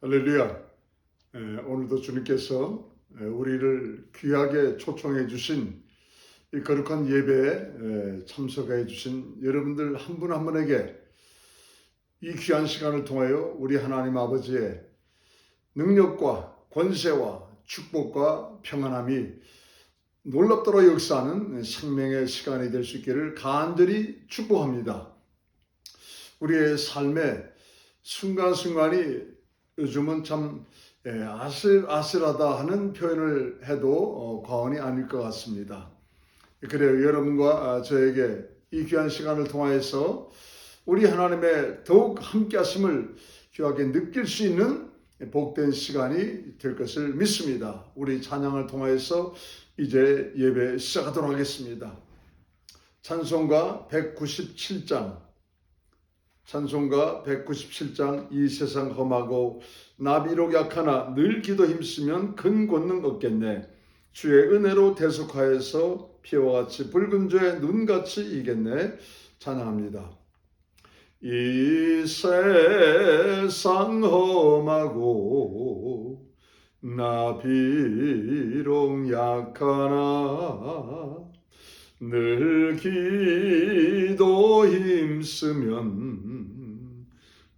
할렐루야. 오늘도 주님께서 우리를 귀하게 초청해 주신 이 거룩한 예배에 참석해 주신 여러분들 한 분 한 분에게 이 귀한 시간을 통하여 우리 하나님 아버지의 능력과 권세와 축복과 평안함이 놀랍도록 역사하는 생명의 시간이 될 수 있기를 간절히 축복합니다. 우리의 삶의 순간순간이 요즘은 참 아슬아슬하다 하는 표현을 해도 과언이 아닐 것 같습니다. 그래요. 여러분과 저에게 이 귀한 시간을 통하여서 우리 하나님의 더욱 함께 하심을 귀하게 느낄 수 있는 복된 시간이 될 것을 믿습니다. 우리 찬양을 통하여서 이제 예배 시작하도록 하겠습니다. 찬송가 197장 찬송가 197장 이 세상 험하고 나비록 약하나 늘 기도 힘쓰면 큰 권능 얻겠네. 주의 은혜로 대속하여서 피와 같이 붉은 죄의 눈같이 이겠네. 찬양합니다. 이 세상 험하고 나비록 약하나 늘 기도 힘쓰면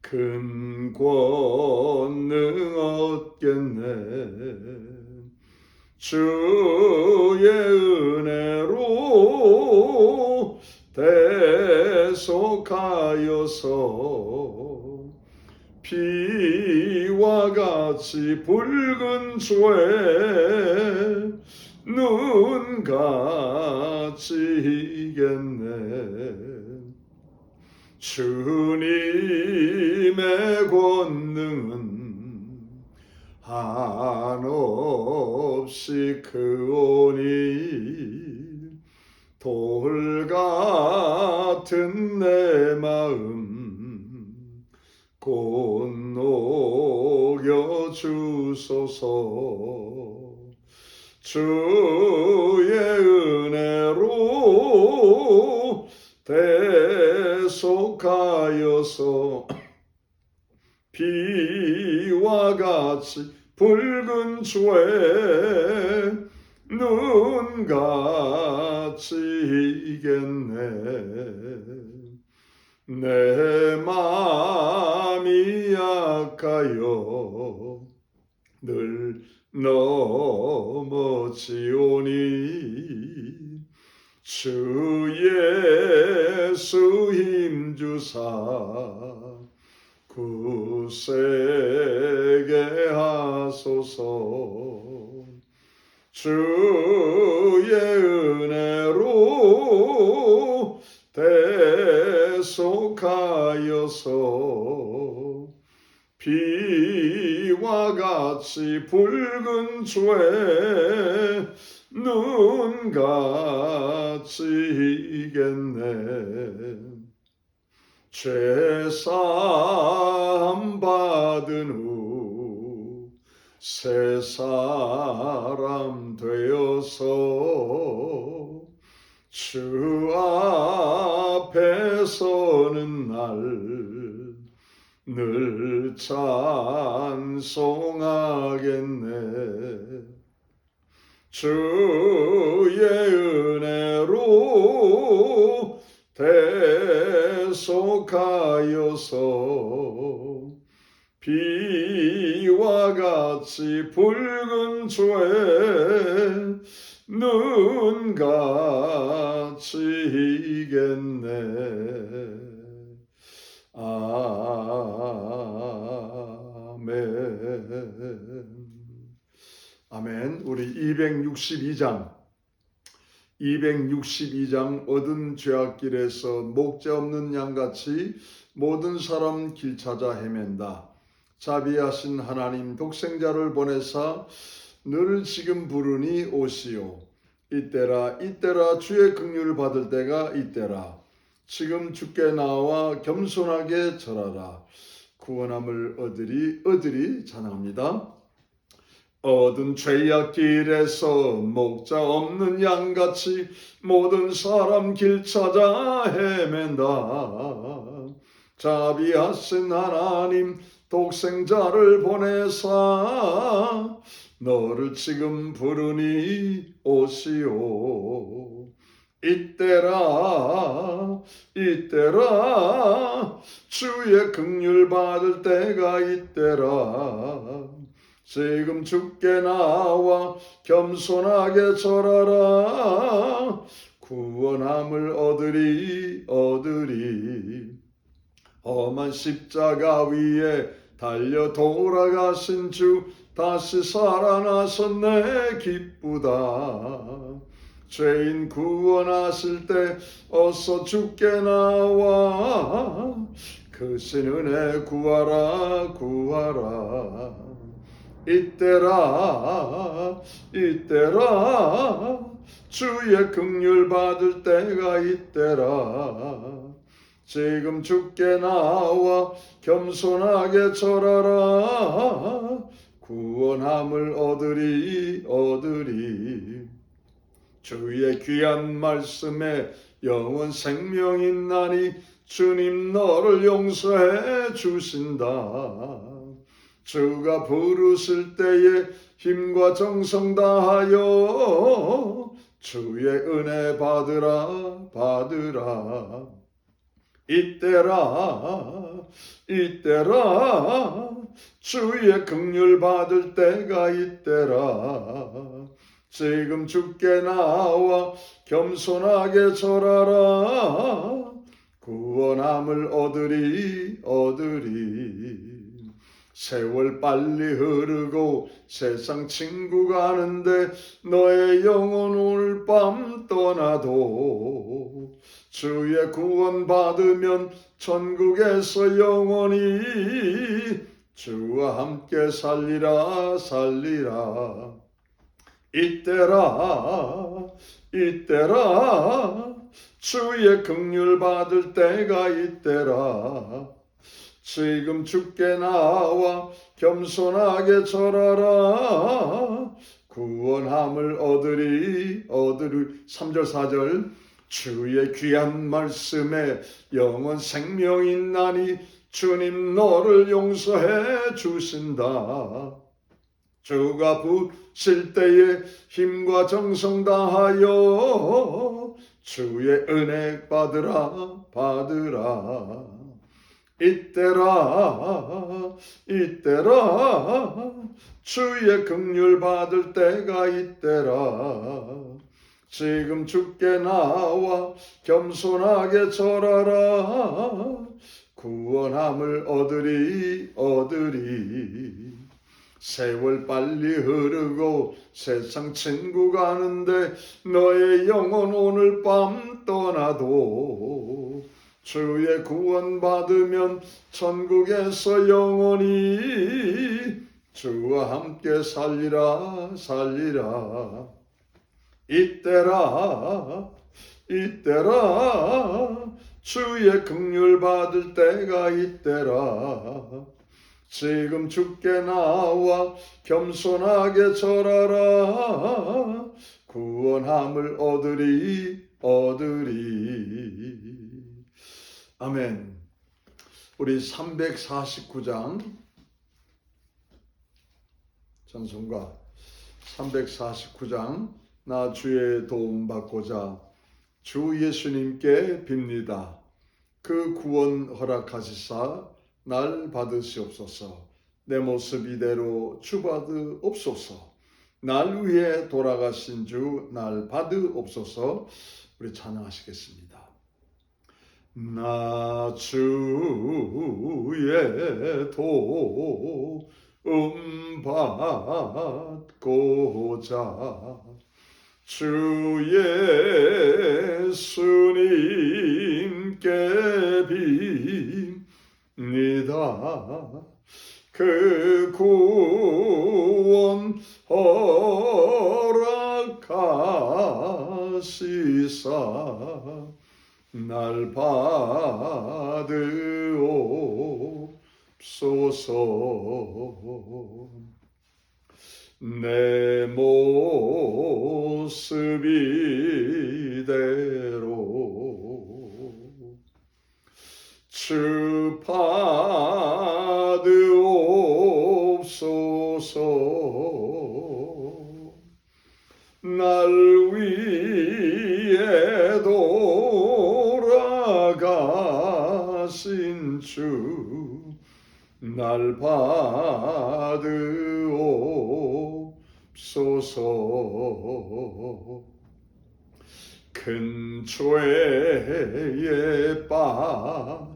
큰 권능 얻겠네. 주의 은혜로 대속하여서 피와 같이 붉은 죄 눈같이 이겠네. 주님의 권능은 한없이 크오니 돌 같은 내 마음 곧 녹여 주소서. 주의 은혜로 대속하여서 피와 같이 붉은 죄 눈같이 이겠네. 내 마음이 약하여 늘 넘어지오니 주 예수 힘주사 굳세게 하소서. 주의 은혜로 대속하여서 피와 같이 붉은 죄 눈같이 이겠네. 죄사함 받은 후 새 사람 되어서 주 앞에 서는 날 늘 찬송하겠네. 주의 은혜로 대속하여서 피와 같이 붉은 죄 눈같이 이겠네. 아멘. 아멘. 우리 262장 얻은 죄악길에서 목자 없는 양같이 모든 사람 길 찾아 헤맨다. 자비하신 하나님 독생자를 보내사 너를 지금 부르니 오시오. 이때라 주의 긍휼을 받을 때가 이때라. 지금 주께 나와 겸손하게 절하라. 구원함을 얻으리 찬양합니다. 얻은 죄악길에서 목자 없는 양같이 모든 사람 길 찾아 헤맨다. 자비하신 하나님 독생자를 보내사 너를 지금 부르니 오시오. 이때라 주의 긍휼 받을 때가 이때라. 지금 주께 나와 겸손하게 절하라. 구원함을 얻으리. 험한 십자가 위에 달려 돌아가신 주 다시 살아나셨네. 기쁘다. 죄인 구원하실 때 어서 주께 나와 크신 은혜 구하라. 이때라 주의 긍휼 받을 때가 이때라. 지금 주께 나와 겸손하게 절하라. 구원함을 얻으리. 주의 귀한 말씀에 영원 생명 있나니 주님 너를 용서해 주신다. 주가 부르실 때에 힘과 정성 다하여 주의 은혜 받으라. 이때라 주의 긍휼 받을 때가 이때라. 지금 주께 나와 겸손하게 절하라. 구원함을 얻으리. 세월 빨리 흐르고 세상 친구 가는데 너의 영혼 오늘 밤 떠나도 주의 구원 받으면 천국에서 영원히 주와 함께 살리라. 이때라 주의 긍휼 받을 때가 이때라. 지금 주께 나와 겸손하게 절하라. 구원함을 얻으리. 3절 4절 주의 귀한 말씀에 영원 생명 있나니 주님 너를 용서해 주신다. 주가 부실 때에 힘과 정성 다하여 주의 은혜 받으라. 이때라 주의 긍휼 받을 때가 이때라. 지금 주께 나와 겸손하게 절하라. 구원함을 얻으리. 세월 빨리 흐르고 세상 친구 가는데 너의 영혼 오늘 밤 떠나도 주의 구원 받으면 천국에서 영원히 주와 함께 살리라. 이때라 주의 긍휼 받을 때가 이때라. 지금 주께 나와 겸손하게 절하라. 구원함을 얻으리. 아멘. 우리 349장 찬송가 349장 나 주의 도움 받고자 주 예수님께 빕니다. 그 구원 허락하시사 날 받으시옵소서. 내 모습 이대로 주 받으옵소서. 날 위해 돌아가신 주 날 받으옵소서. 우리 찬양하시겠습니다. 나 주의 도움 받고자 주 예수님께 빕니다. 그 구원 허락하시사 날 받으옵소서. 내 모습 이대로 주 주 받으옵소서. 날 위해 돌아가신 주, 날 받으옵소서. 큰 죄에 빠져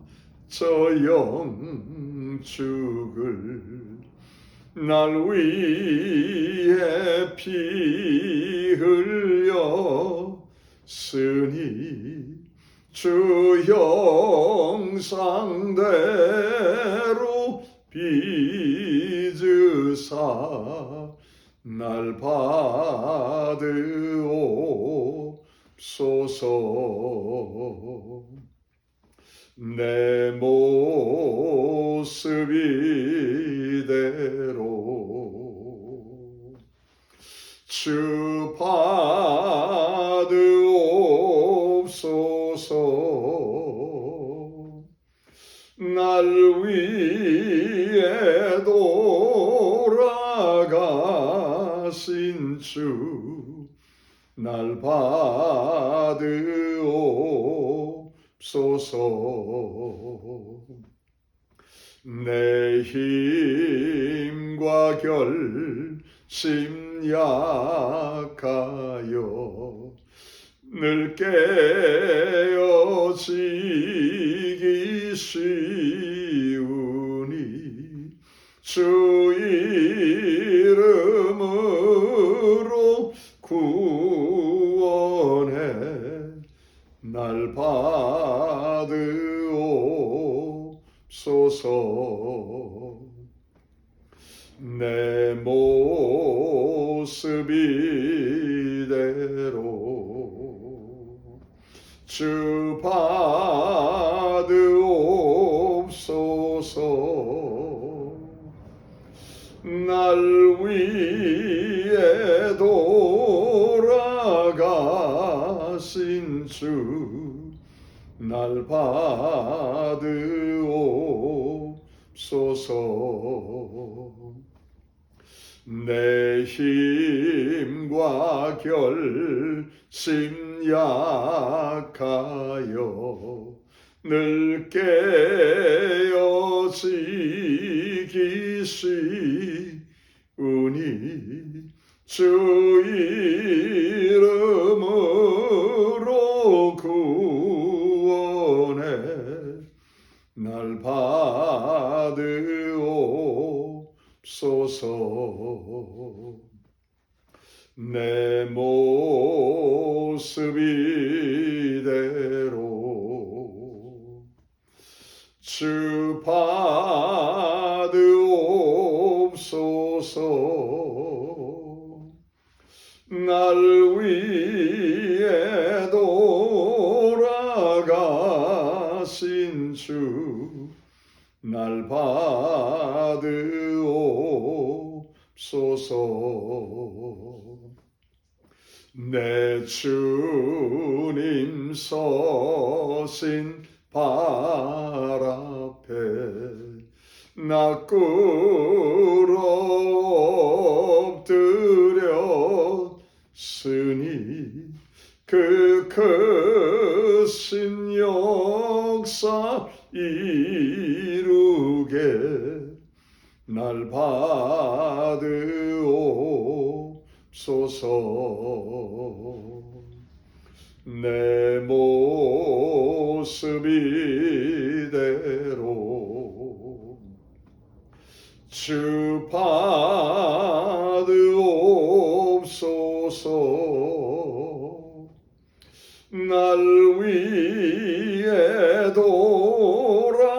영죽을 날 위해 피 흘렸으니 주 형상대로 빚으사 날 받으옵소서. 내 모습 이대로 주 받으옵소서. 날 위해 돌아가신 주, 날 받으옵소서. 내 힘과 결심 약하여 늘 깨어지기 쉬우니 주 이름으로 구원해 날 받으옵소서. 내 모습 이대로 주 받으옵소서. 날 위해 돌아가신 주, 날 받으옵소서. 내 힘과 결심 약하여 늘 깨어지기 쉬우니 주 이름으로 구원해 날 받으옵소서. 내 모습 이대로 주 받으옵소서. 날 위해 돌아가신 주, 날 받으옵소서. 내 주님 서신 발 앞에 나 꿇어 엎드렸으니 그 크신 역사 이루게 날 받으옵소서. 내 모습 이대로 주 받으옵소서. 날 위해 돌아가신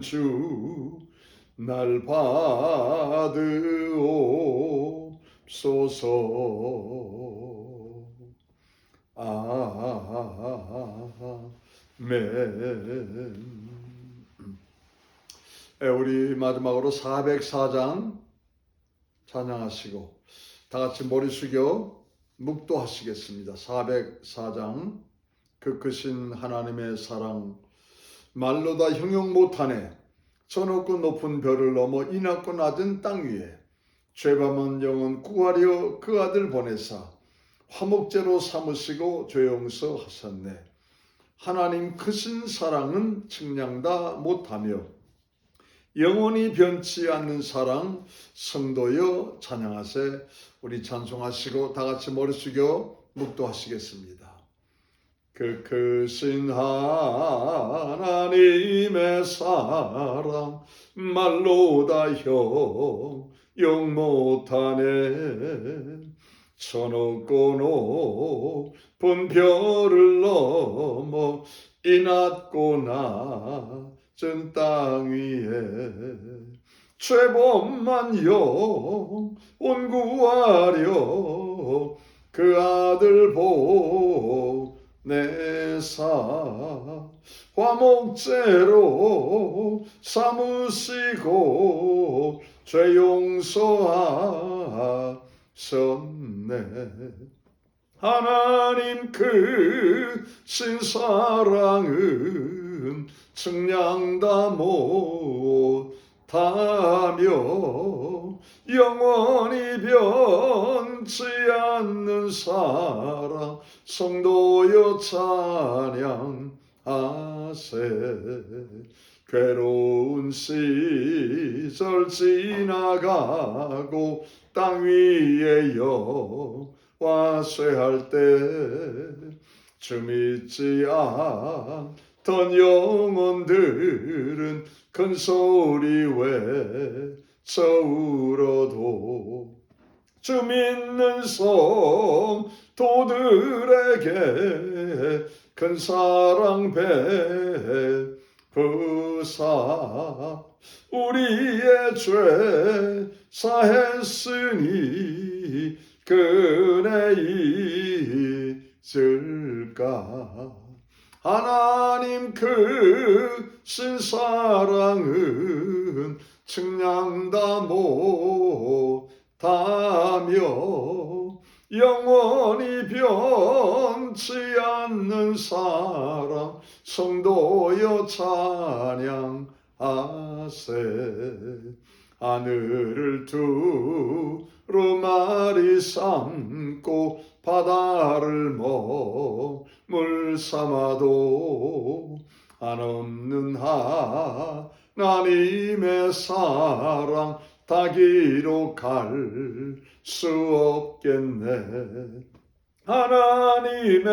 주, 날 받으옵소서. 아멘. 우리 마지막으로 404장 찬양하시고 다 같이 머리 숙여 묵도하시겠습니다. 404장 그 그 크신 하나님의 사랑 말로 다 형용 못하네. 저 높고 높은 별을 넘어 이 낮고 낮은 땅 위에 죄 범한 영혼 구하려 그 아들 보내사 화목제로 삼으시고 죄 용서하셨네. 하나님 크신 사랑은 측량다 못하며 영원히 변치 않는 사랑 성도여 찬양하세. 우리 찬송하시고 다 같이 머리 숙여 묵도하시겠습니다. 그 크신 하나님의 사랑 말로 다 형용 못하네. 저 높고 높은 별을 넘어 이 낮고 낮은 땅 위에 죄범한 영혼 구하려 그 아들 보내사 화목제로 삼으시고 죄 용서하셨네. 하나님 크신 사랑은 측량다 못하며 영원히 변치 않는 사랑 성도여 찬양하세. 괴로운 시절 지나가고 땅 위에 여와 쇠할 때 주 믿지 않던 영혼들은 큰 소리 외쳐 울어도 주 믿는 성도들에게 큰 사랑 베푸사 우리의 죄 사했으니 그네 잊을까. 하나님 크신 사랑은 측량다 못하며 영원히 변치 않는 사랑 성도여 찬양하세. 하늘을 두루마리 삼고 바다를 머물 삼아도 한없는 하나님의 사랑 다 기록할 수 없겠네. 하나님의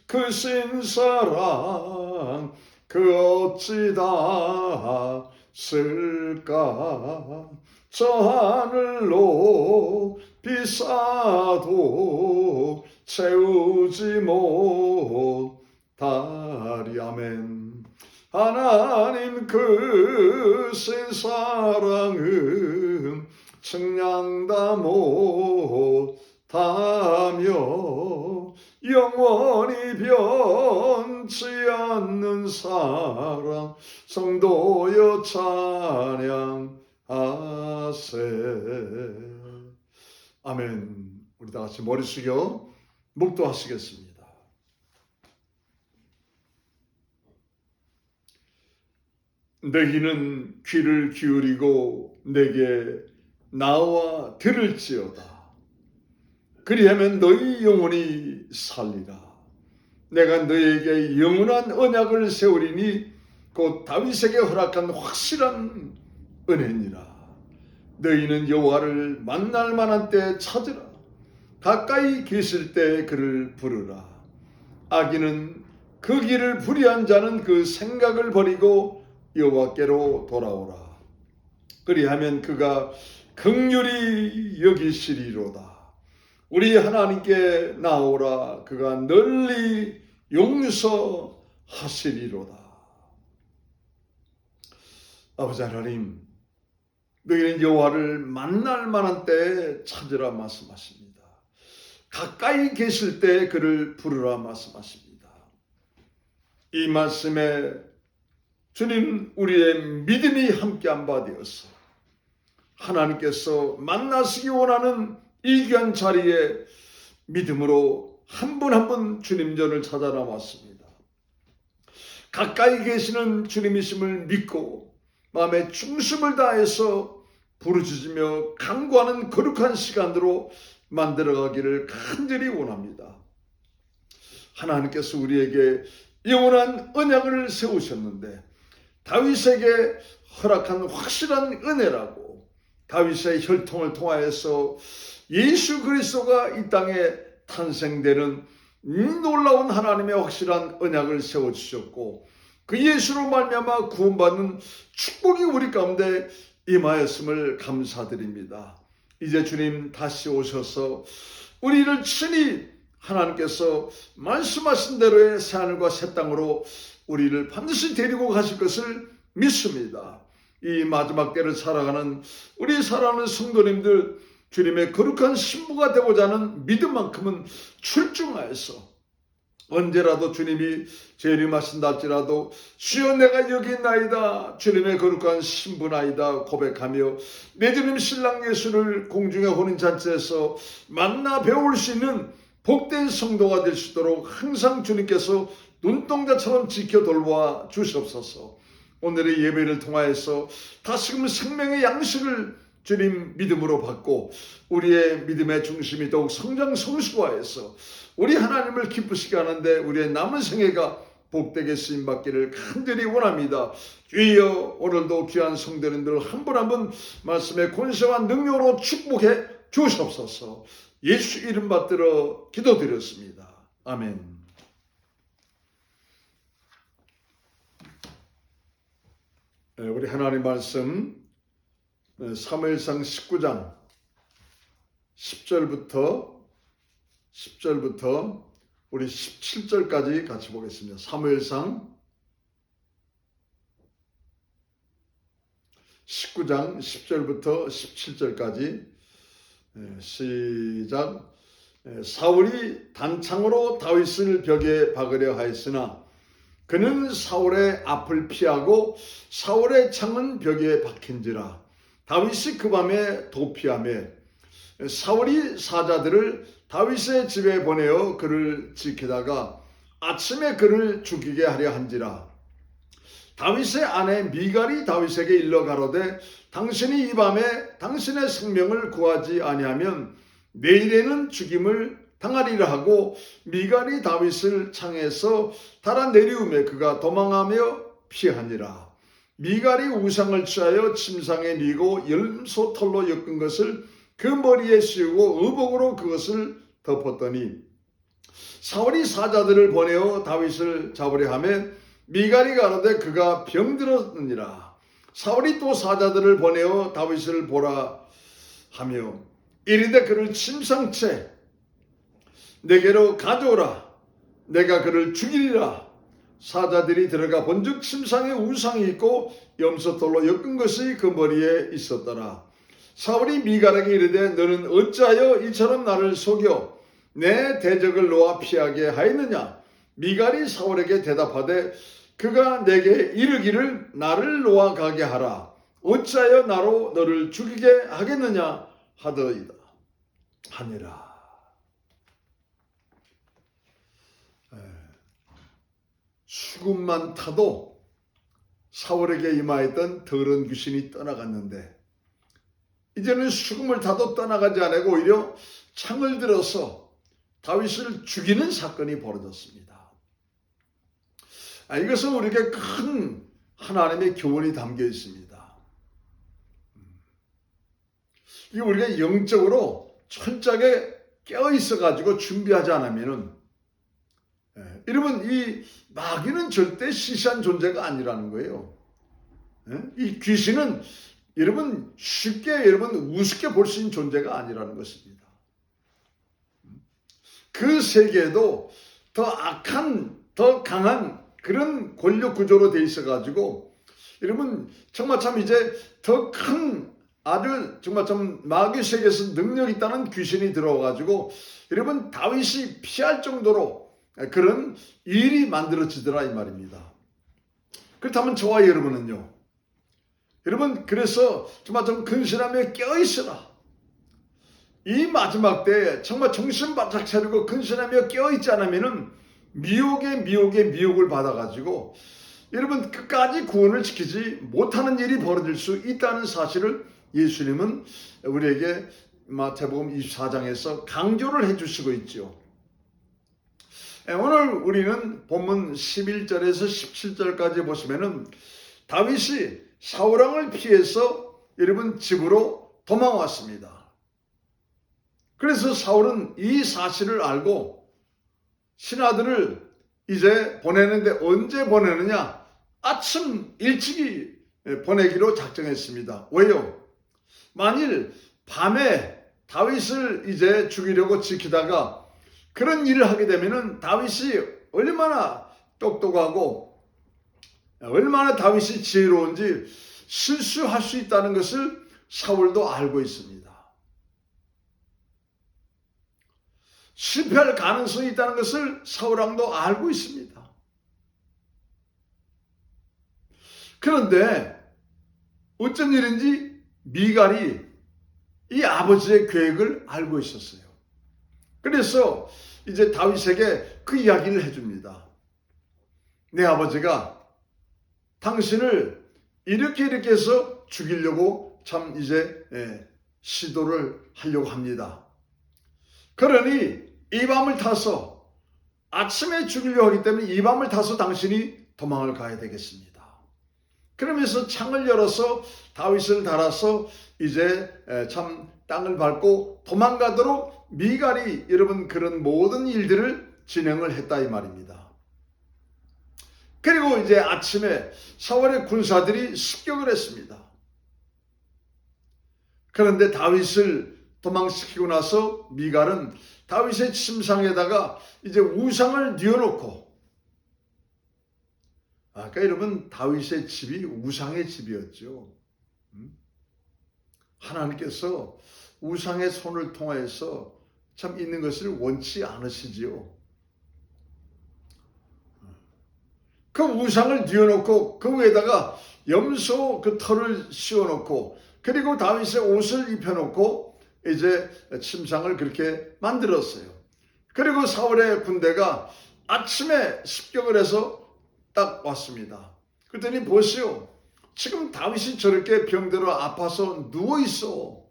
크신 사랑 그 어찌 다 쓸까. 저 하늘로 비싸도 채우지 못하리. 아멘. 하나님 크신 사랑은 측량다 못하며 영원히 변치 않는 사랑 성도여 찬양하세. 아멘. 우리 다 같이 머리 숙여 묵도하시겠습니다. 너희는 귀를 기울이고 내게 나와 들을지어다. 그리하면 너희 영혼이 살리라. 내가 너에게 영원한 언약을 세우리니 곧 다윗에게 허락한 확실한 은혜니라. 너희는 여호와를 만날 만한 때 찾으라. 가까이 계실 때 그를 부르라. 악인은 그 길을 불의한 자는 그 생각을 버리고 여호와께로 돌아오라. 그리하면 그가 긍휼히 여기시리로다. 우리 하나님께 나오라. 그가 널리 용서하시리로다. 아버지 하나님, 너희는 여호와를 만날 만한 때에 찾으라 말씀하십니다. 가까이 계실 때 그를 부르라 말씀하십니다. 이 말씀에 주님, 우리의 믿음이 함께한 바 되어서 하나님께서 만나시기 원하는 이 귀한 자리에 믿음으로 한 분 한 분 주님 전을 찾아 나왔습니다. 가까이 계시는 주님이심을 믿고 마음의 중심을 다해서 부르짖으며 간구하는 거룩한 시간으로 만들어가기를 간절히 원합니다. 하나님께서 우리에게 영원한 언약을 세우셨는데 다윗에게 허락한 확실한 은혜라고, 다윗의 혈통을 통하여서 예수 그리스도가 이 땅에 탄생되는 놀라운 하나님의 확실한 언약을 세워주셨고, 그 예수로 말미암아 구원받는 축복이 우리 가운데 임하였음을 감사드립니다. 이제 주님 다시 오셔서 우리를 친히 하나님께서 말씀하신 대로의 새하늘과 새 땅으로 우리를 반드시 데리고 가실 것을 믿습니다. 이 마지막 때를 살아가는 우리 사랑하는 성도님들, 주님의 거룩한 신부가 되고자 하는 믿음만큼은 출중하여서 언제라도 주님이 재림하신다 할지라도 주여 내가 여기 있나이다, 주님의 거룩한 신부나이다 고백하며 내 주님 신랑 예수를 공중의 혼인잔치에서 만나 배울 수 있는 복된 성도가 될 수 있도록 항상 주님께서 눈동자처럼 지켜 돌보아 주시옵소서. 오늘의 예배를 통하여서 다시금 생명의 양식을 주님 믿음으로 받고 우리의 믿음의 중심이 더욱 성장 성숙화해서 우리 하나님을 기쁘시게 하는데 우리의 남은 생애가 복되게 쓰임받기를 간절히 원합니다. 주여, 오늘도 귀한 성도님들 한 분 한 분 말씀의 권세와 능력으로 축복해 주시옵소서. 예수 이름 받들어 기도드렸습니다. 아멘. 우리 하나님 말씀 사무엘상 19장 10절부터 우리 17절까지 같이 보겠습니다. 사무엘상 19장 10절부터 17절까지 시작. 사울이 단창으로 다윗을 벽에 박으려 하였으나 그는 사울의 앞을 피하고 사울의 창은 벽에 박힌지라. 다윗이 그 밤에 도피하며 사울이 사자들을 다윗의 집에 보내어 그를 지키다가 아침에 그를 죽이게 하려 한지라. 다윗의 아내 미갈이 다윗에게 일러 가로되 당신이 이 밤에 당신의 생명을 구하지 아니하면 내일에는 죽임을 당하리라 하고 미갈이 다윗을 창에서 달아내리우매 그가 도망하며 피하니라. 미갈이 우상을 취하여 침상에 뉘고 염소 털로 엮은 것을 그 머리에 씌우고 의복으로 그것을 덮었더니 사울이 사자들을 보내어 다윗을 잡으려 하며 미갈이 가로되 그가 병들었느니라. 사울이 또 사자들을 보내어 다윗을 보라 하며 이르되 그를 침상채 내게로 가져오라. 내가 그를 죽이리라. 사자들이 들어가 본즉 침상에 우상이 있고 염소털로 엮은 것이 그 머리에 있었더라. 사울이 미갈에게 이르되 너는 어찌하여 이처럼 나를 속여 내 대적을 놓아 피하게 하였느냐. 미갈이 사울에게 대답하되 그가 내게 이르기를 나를 놓아 가게 하라. 어찌하여 나로 너를 죽이게 하겠느냐 하더이다 하니라. 수금만 타도 사울에게 임하였던 더러운 귀신이 떠나갔는데 이제는 수금을 타도 떠나가지 않고 오히려 창을 들어서 다윗을 죽이는 사건이 벌어졌습니다. 이것은 우리에게 큰 하나님의 교훈이 담겨 있습니다. 이게 우리가 영적으로 철저하게 깨어 있어 가지고 준비하지 않으면은 여러분 이 마귀는 절대 시시한 존재가 아니라는 거예요. 이 귀신은 여러분 쉽게 여러분 우습게 볼 수 있는 존재가 아니라는 것입니다. 그 세계에도 더 악한 더 강한 그런 권력 구조로 돼 있어 가지고 여러분 정말 참 이제 더 큰 아주 정말 좀 마귀 세계에서 능력 있다는 귀신이 들어와 가지고 여러분 다윗이 피할 정도로 그런 일이 만들어지더라 이 말입니다. 그렇다면 저와 여러분은요. 여러분 그래서 정말 좀 근신하며 깨어있으라. 이 마지막 때에 정말 정신 바짝 차리고 근신하며 깨어있지 않으면은 미혹을 받아가지고 여러분 끝까지 구원을 지키지 못하는 일이 벌어질 수 있다는 사실을 예수님은 우리에게 마태복음 24장에서 강조를 해주시고 있죠. 오늘 우리는 본문 11절에서 17절까지 보시면은 다윗이 사울왕을 피해서 여러분 집으로 도망왔습니다. 그래서 사울은 이 사실을 알고 신하들을 이제 보내는데 언제 보내느냐? 아침 일찍이 보내기로 작정했습니다. 왜요? 만일 밤에 다윗을 이제 죽이려고 지키다가 그런 일을 하게 되면은 다윗이 얼마나 똑똑하고 얼마나 다윗이 지혜로운지 실수할 수 있다는 것을 사울도 알고 있습니다. 실패할 가능성이 있다는 것을 사울왕도 알고 있습니다. 그런데 어쩐 일인지 미갈이 이 아버지의 계획을 알고 있었어요. 그래서 이제 다윗에게 그 이야기를 해줍니다. 내 아버지가 당신을 이렇게 해서 죽이려고 참 이제 시도를 하려고 합니다. 그러니 이 밤을 타서 아침에 죽이려고 하기 때문에 이 밤을 타서 당신이 도망을 가야 되겠습니다. 그러면서 창을 열어서 다윗을 달아서 이제 참 땅을 밟고 도망가도록 미갈이 여러분 그런 모든 일들을 진행을 했다 이 말입니다. 그리고 이제 아침에 사울의 군사들이 습격을 했습니다. 그런데 다윗을 도망시키고 나서 미갈은 다윗의 침상에다가 이제 우상을 뉘어놓고 아까 여러분 다윗의 집이 우상의 집이었죠. 하나님께서 우상의 손을 통해서 참 있는 것을 원치 않으시지요. 그 우상을 뉘어놓고 그 위에다가 염소 그 털을 씌워놓고 그리고 다윗의 옷을 입혀놓고 이제 침상을 그렇게 만들었어요. 그리고 사울의 군대가 아침에 습격을 해서 딱 왔습니다. 그랬더니 보시오. 지금 다윗이 저렇게 병들어 아파서 누워있어.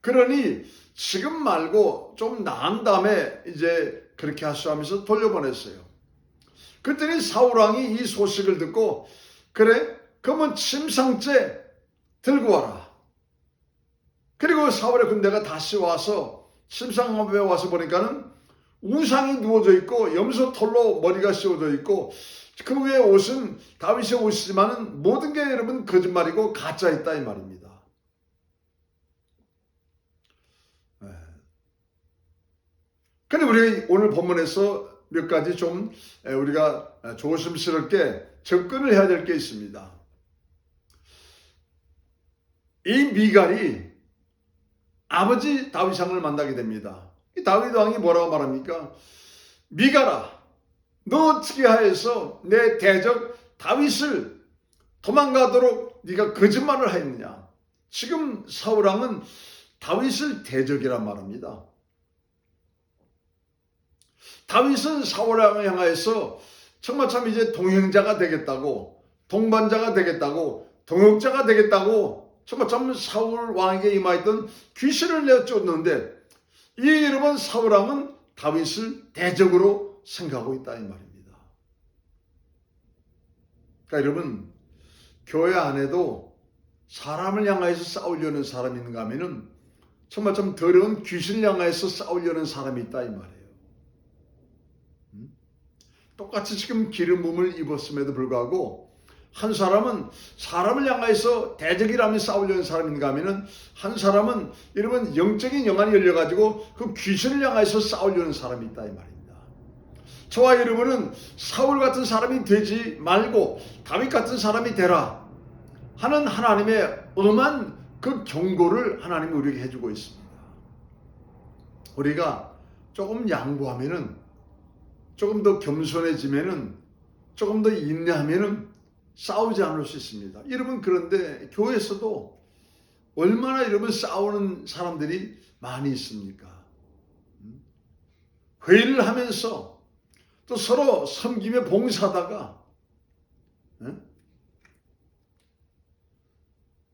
그러니 지금 말고 좀 나은 다음에 이제 그렇게 하시오 하면서 돌려보냈어요. 그랬더니 사울왕이 이 소식을 듣고 그래? 그러면 침상째 들고 와라. 그리고 사울의 군대가 다시 와서 침상 앞에 와서 보니까는 우상이 누워져 있고 염소 털로 머리가 씌워져 있고 그 위에 옷은 다윗의 옷이지만 모든 게 여러분 거짓말이고 가짜 있다 이 말입니다. 근데 우리 오늘 본문에서 몇 가지 좀 우리가 조심스럽게 접근을 해야 될 게 있습니다. 이 미갈이 아버지 다윗왕을 만나게 됩니다. 이 다윗 왕이 뭐라고 말합니까? 미갈아, 너 어떻게 하여서 내 대적 다윗을 도망가도록 네가 거짓말을 하였느냐? 지금 사울왕은 다윗을 대적이란 말합니다. 다윗은 사울왕을 향하여서 정말 참 이제 동행자가 되겠다고, 동반자가 되겠다고, 동역자가 되겠다고 정말 참 사울 왕에게 임하였던 귀신을 내쫓는데 이 여러분 사울왕은 다윗을 대적으로 생각하고 있다 이 말입니다. 그러니까 여러분 교회 안에도 사람을 향하여서 싸우려는 사람이 있는가 하면은 정말 좀 더러운 귀신을 향하여서 싸우려는 사람이 있다 이 말이에요. 똑같이 지금 기름 부음을 입었음에도 불구하고 한 사람은 사람을 향해서 대적이라며 싸우려는 사람인가 하면은 한 사람은 여러분 영적인 영안이 열려가지고 그 귀신을 향해서 싸우려는 사람이 있다 이 말입니다. 저와 여러분은 사울 같은 사람이 되지 말고 다윗 같은 사람이 되라 하는 하나님의 엄한 그 경고를 하나님이 우리에게 해주고 있습니다. 우리가 조금 양보하면은 조금 더 겸손해지면은 조금 더 인내하면은 싸우지 않을 수 있습니다. 여러분 그런데 교회에서도 얼마나 이러면 싸우는 사람들이 많이 있습니까? 회의를 하면서 또 서로 섬기며 봉사하다가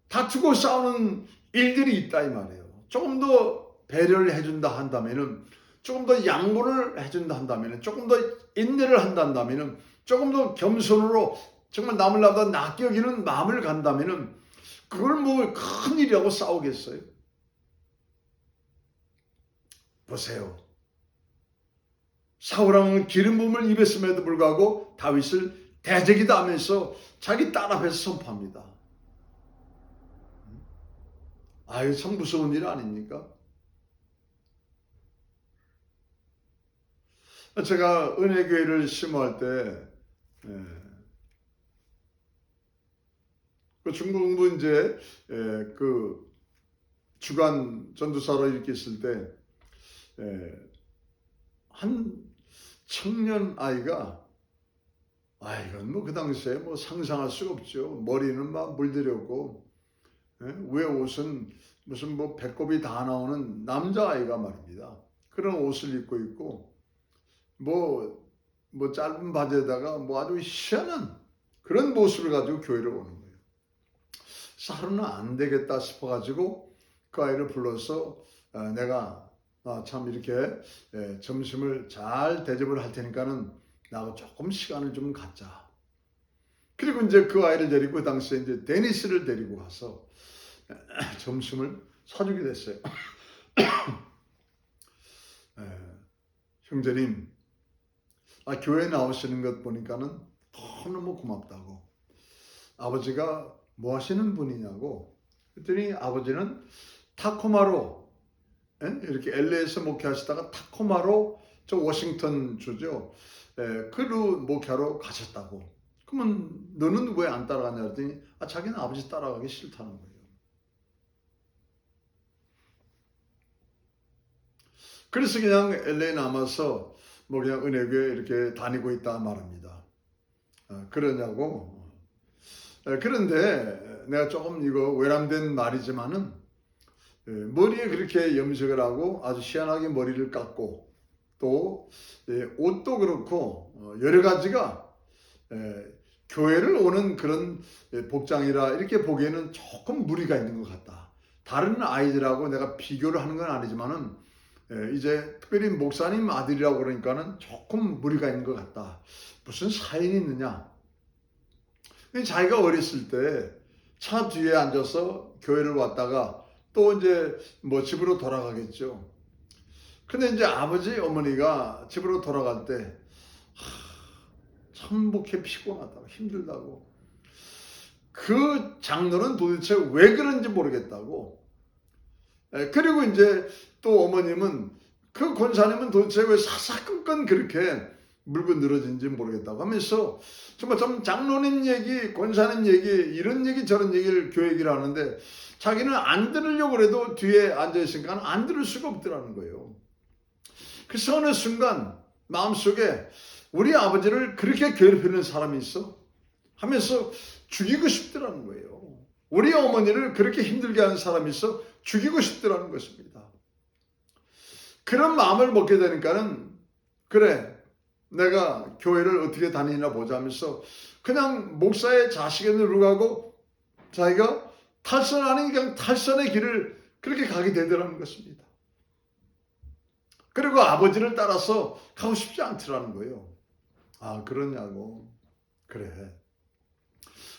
다투고 싸우는 일들이 있다 이 말이에요. 조금 더 배려를 해준다 한다면은, 조금 더 양보를 해준다 한다면은, 조금 더 인내를 한다면은, 조금 더 겸손으로 정말 남을 나보다 낫게 여기는 마음을 간다면은, 그걸 뭐 큰 일이라고 싸우겠어요? 보세요. 사울왕은 기름 부음을 입었음에도 불구하고 다윗을 대적이다 하면서 자기 딸 앞에서 선포합니다. 아유, 참 무서운 일 아닙니까? 제가 은혜교회를 심호할 때, 그 중공부 이제, 그 주간 전도사로 이렇게 있을 때, 한 청년 아이가, 이건 뭐 그 당시에 뭐 상상할 수가 없죠. 머리는 막 물들였고, 위에 옷은 무슨 뭐 배꼽이 다 나오는 남자아이가 말입니다. 그런 옷을 입고 있고, 뭐 짧은 바지에다가 뭐 아주 희한한 그런 모습을 가지고 교회를 오는 거예요. 하루는 안 되겠다 싶어가지고 그 아이를 불러서 내가 참 이렇게 점심을 잘 대접을 할 테니까는 나하고 조금 시간을 좀 갖자. 그리고 이제 그 아이를 데리고 그 당시에 이제 데니스를 데리고 가서 점심을 사주게 됐어요. 형제님, 교회 나오시는 것 보니까는 너무너무 고맙다고. 아버지가 뭐 하시는 분이냐고. 그랬더니 아버지는 타코마로, 이렇게 LA에서 목회하시다가 타코마로, 저 워싱턴 주죠. 그로 목회하러 가셨다고. 그러면 너는 왜 안 따라가냐 그랬더니 자기는 아버지 따라가기 싫다는 거예요. 그래서 그냥 LA 남아서 뭐 그냥 은혜교회 이렇게 다니고 있다 말합니다. 그러냐고. 그런데 내가 조금 이거 외람된 말이지만은 머리에 그렇게 염색을 하고 아주 희한하게 머리를 깎고 또 옷도 그렇고 여러 가지가 교회를 오는 그런 복장이라 이렇게 보기에는 조금 무리가 있는 것 같다. 다른 아이들하고 내가 비교를 하는 건 아니지만은 이제 특별히 목사님 아들이라고 그러니까는 조금 무리가 있는 것 같다. 무슨 사연이 있느냐? 자기가 어렸을 때 차 뒤에 앉아서 교회를 왔다가 또 이제 뭐 집으로 돌아가겠죠. 근데 이제 아버지 어머니가 집으로 돌아갈 때 참 목회 피곤하다고 힘들다고 그 장로는 도대체 왜 그런지 모르겠다고. 그리고 이제 또 어머님은 그 권사님은 도대체 왜 사사건건 그렇게 물고 늘어진지 모르겠다고 하면서 정말 좀 장로님 얘기, 권사님 얘기, 이런 얘기 저런 얘기를 교회 얘기를 하는데 자기는 안 들으려고 그래도 뒤에 앉아있으니까 안 들을 수가 없더라는 거예요. 그래서 어느 순간 마음속에 우리 아버지를 그렇게 괴롭히는 사람이 있어? 하면서 죽이고 싶더라는 거예요. 우리 어머니를 그렇게 힘들게 하는 사람이 있어? 죽이고 싶더라는 것입니다. 그런 마음을 먹게 되니까는 그래 내가 교회를 어떻게 다니나 보자 하면서 그냥 목사의 자식에 누르고 자기가 탈선 아닌 그냥 탈선의 길을 그렇게 가게 되더라는 것입니다. 그리고 아버지를 따라서 가고 싶지 않더라는 거예요. 그러냐고. 그래.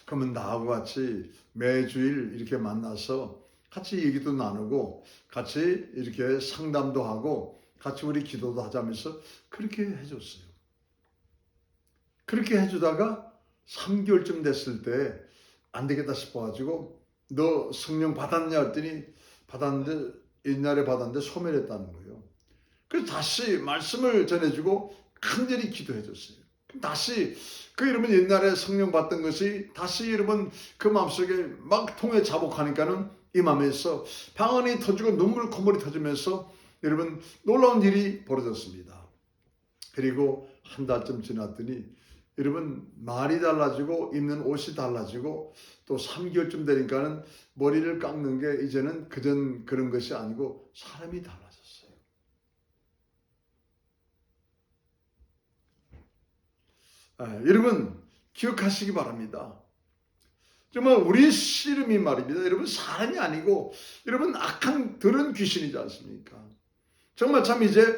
그러면 나하고 같이 매주일 이렇게 만나서 같이 얘기도 나누고 같이 이렇게 상담도 하고 같이 우리 기도도 하자면서 그렇게 해줬어요. 그렇게 해주다가 3개월쯤 됐을 때 안 되겠다 싶어가지고 너 성령 받았냐 했더니 받았는데 옛날에 받았는데 소멸했다는 거예요. 그래서 다시 말씀을 전해주고 간절히 기도해줬어요. 다시 그 여러분 옛날에 성령 받던 것이 다시 여러분 그 마음속에 막 통해 자복하니까는 이 마음에서 방언이 터지고 눈물 콧물이 터지면서 여러분 놀라운 일이 벌어졌습니다. 그리고 한 달쯤 지났더니 여러분 말이 달라지고 입는 옷이 달라지고 또 3개월쯤 되니까는 머리를 깎는 게 이제는 그전 그런 것이 아니고 사람이 달라졌어요. 여러분 기억하시기 바랍니다. 정말 우리 씨름이 말입니다. 여러분 사람이 아니고 여러분 악한 들은 귀신이지 않습니까? 정말 참 이제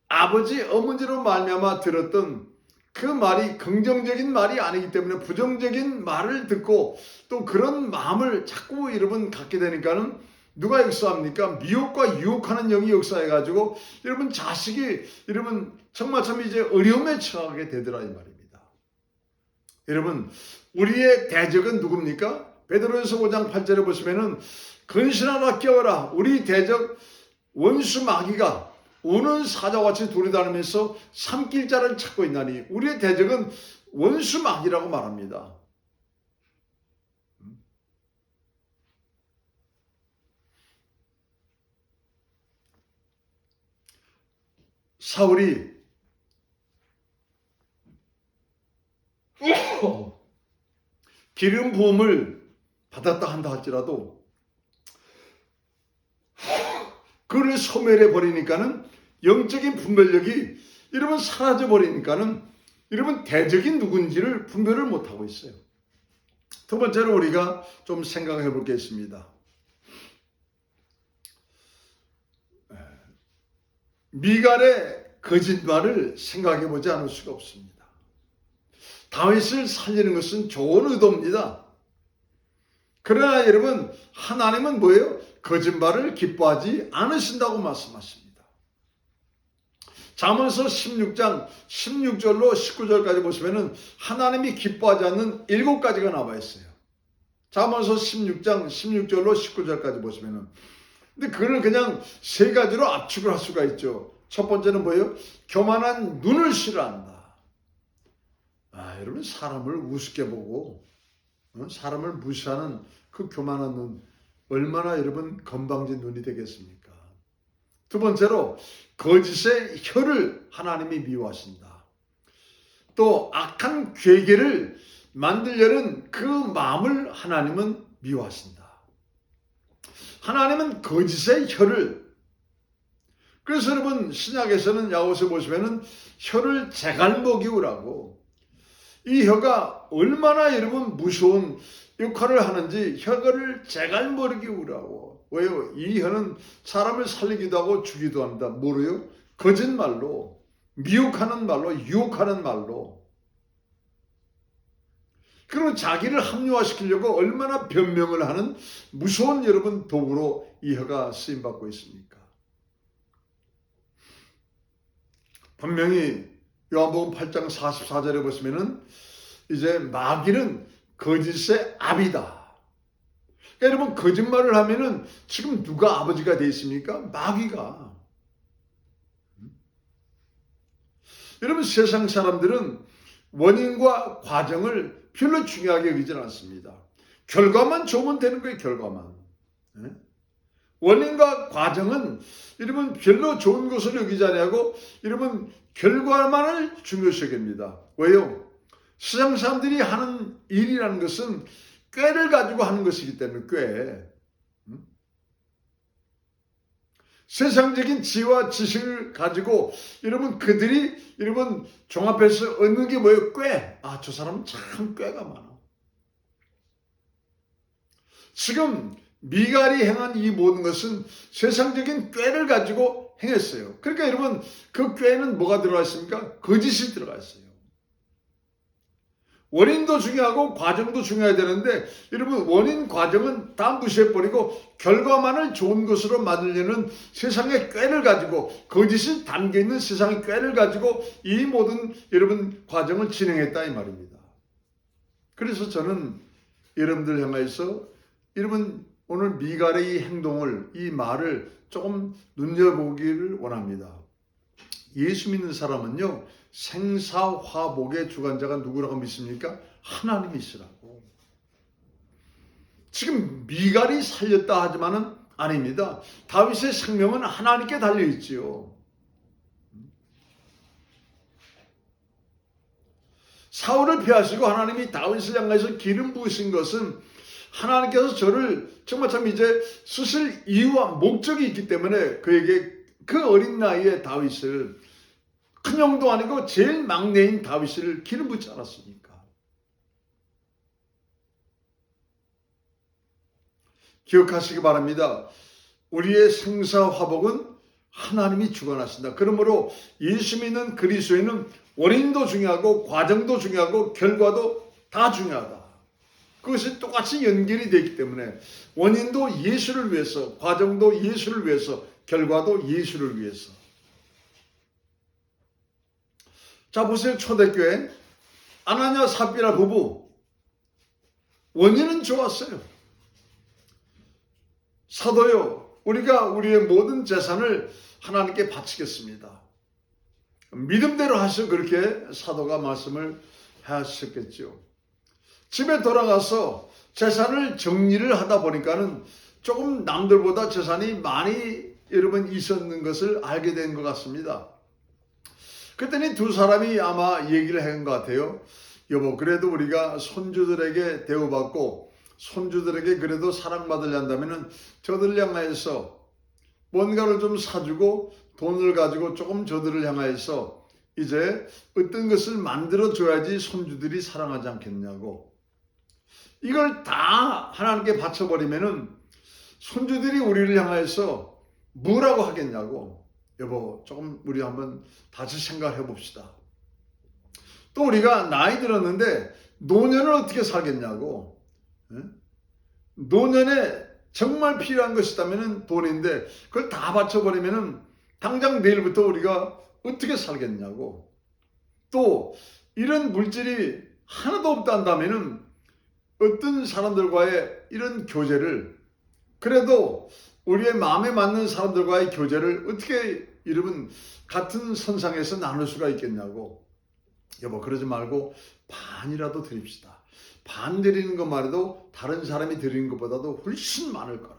아버지 어머니로 말미암아 들었던 그 말이 긍정적인 말이 아니기 때문에 부정적인 말을 듣고 또 그런 마음을 자꾸 여러분 갖게 되니까는 누가 역사합니까? 미혹과 유혹하는 영이 역사해가지고 여러분 자식이 여러분 정말 참 이제 어려움에 처하게 되더라 이 말입니다. 여러분 우리의 대적은 누굽니까? 베드로전서 5장 8절에 보시면은 근신하라 깨어라 우리 대적 원수 마귀가 우는 사자같이 두리다니면서 삼킬 자를 찾고 있나니 우리의 대적은 원수 마귀라고 말합니다. 사울이 기름 부음을 받았다 한다 할지라도 그를 소멸해 버리니까는 영적인 분별력이 여러분 사라져 버리니까는 여러분 대적이 누군지를 분별을 못하고 있어요. 두 번째로 우리가 좀 생각해 볼 게 있습니다. 미갈의 거짓말을 생각해 보지 않을 수가 없습니다. 다윗을 살리는 것은 좋은 의도입니다. 그러나 여러분 하나님은 뭐예요? 거짓말을 기뻐하지 않으신다고 말씀하십니다. 잠언서 16장 16절로 19절까지 보시면은 하나님이 기뻐하지 않는 7가지가 나와 있어요. 잠언서 16장 16절로 19절까지 보시면은 근데 그걸 그냥 3가지로 압축을 할 수가 있죠. 첫 번째는 뭐예요? 교만한 눈을 싫어한다. 여러분 사람을 우습게 보고 사람을 무시하는 그 교만한 눈 얼마나 여러분 건방진 눈이 되겠습니까? 두 번째로 거짓의 혀를 하나님이 미워하신다. 또 악한 괴계를 만들려는 그 마음을 하나님은 미워하신다. 하나님은 거짓의 혀를 그래서 여러분 신약에서는 야고보서 보시면은 혀를 재갈먹이우라고 이 혀가 얼마나 여러분 무서운 역할을 하는지 혀를 재갈먹이우라고 왜요? 이 혀는 사람을 살리기도 하고 죽이기도 합니다. 뭐로요? 거짓말로 미혹하는 말로 유혹하는 말로 그리고 자기를 합리화시키려고 얼마나 변명을 하는 무서운 여러분 도구로 이 혀가 쓰임받고 있습니까? 분명히 요한복음 8장 44절에 보시면은 이제 마귀는 거짓의 아비다. 그러니까 여러분 거짓말을 하면은 지금 누가 아버지가 되어 있습니까? 마귀가. 여러분 세상 사람들은 원인과 과정을 별로 중요하게 여기지 않습니다. 결과만 좋으면 되는 거예요. 결과만. 원인과 과정은 여러분 별로 좋은 것을 여기지 않고 여러분 결과만을 중요시 여깁니다. 왜요? 세상 사람들이 하는 일이라는 것은 꾀를 가지고 하는 것이기 때문에 꾀. 세상적인 지혜와 지식을 가지고 여러분 그들이 여러분 종합해서 얻는 게 뭐예요? 꾀. 저 사람은 참 꾀가 많아. 지금 미갈이 행한 이 모든 것은 세상적인 꾀를 가지고 행했어요. 그러니까 여러분 그 꾀는 뭐가 들어가 있습니까? 거짓이 들어가 있어요. 원인도 중요하고 과정도 중요해야 되는데 여러분 원인 과정은 다 무시해버리고 결과만을 좋은 것으로 만들려는 세상의 꾀를 가지고 거짓이 담겨있는 세상의 꾀를 가지고 이 모든 여러분 과정을 진행했다 이 말입니다. 그래서 저는 여러분들 향해서 여러분 오늘 미갈의 이 행동을 이 말을 조금 눈여보기를 원합니다. 예수 믿는 사람은요 생사화복의 주관자가 누구라고 믿습니까? 하나님이시라고. 지금 미갈이 살렸다 하지만은 아닙니다. 다윗의 생명은 하나님께 달려있지요. 사울을 피하시고 하나님이 다윗을 향해서 기름 부으신 것은 하나님께서 저를 정말 참 이제 쓰실 이유와 목적이 있기 때문에 그에게 그 어린 나이에 다윗을, 큰 형도 아니고 제일 막내인 다윗을 기름 붓지 않았습니까? 기억하시기 바랍니다. 우리의 생사화복은 하나님이 주관하신다. 그러므로 예수 믿는 그리스도인은 원인도 중요하고 과정도 중요하고 결과도 다 중요하다. 그것이 똑같이 연결이 되기 때문에 원인도 예수를 위해서, 과정도 예수를 위해서, 결과도 예수를 위해서. 자, 보세요. 초대교회 아나니아 삽비라 부부, 원인은 좋았어요. 사도요, 우리가 우리의 모든 재산을 하나님께 바치겠습니다. 믿음대로 하셔, 그렇게 사도가 말씀을 하셨겠죠. 집에 돌아가서 재산을 정리를 하다 보니까는 조금 남들보다 재산이 많이 여러분 있었는 것을 알게 된 것 같습니다. 그랬더니 두 사람이 아마 얘기를 한 것 같아요. 여보, 그래도 우리가 손주들에게 대우받고 손주들에게 그래도 사랑받으려 한다면 저들을 향하여서 뭔가를 좀 사주고 돈을 가지고 조금 저들을 향하여서 이제 어떤 것을 만들어줘야지 손주들이 사랑하지 않겠냐고. 이걸 다 하나님께 바쳐버리면은 손주들이 우리를 향하여서 뭐라고 하겠냐고. 여보, 조금 우리 한번 다시 생각해 봅시다. 또 우리가 나이 들었는데 노년을 어떻게 살겠냐고. 노년에 정말 필요한 것이 있다면 돈인데 그걸 다 바쳐버리면 당장 내일부터 우리가 어떻게 살겠냐고. 또 이런 물질이 하나도 없다 한다면 어떤 사람들과의 이런 교제를, 그래도 우리의 마음에 맞는 사람들과의 교제를 어떻게 여러분 같은 선상에서 나눌 수가 있겠냐고. 여보, 그러지 말고 반이라도 드립시다. 반 드리는 것만 해도 다른 사람이 드리는 것보다도 훨씬 많을 거라고.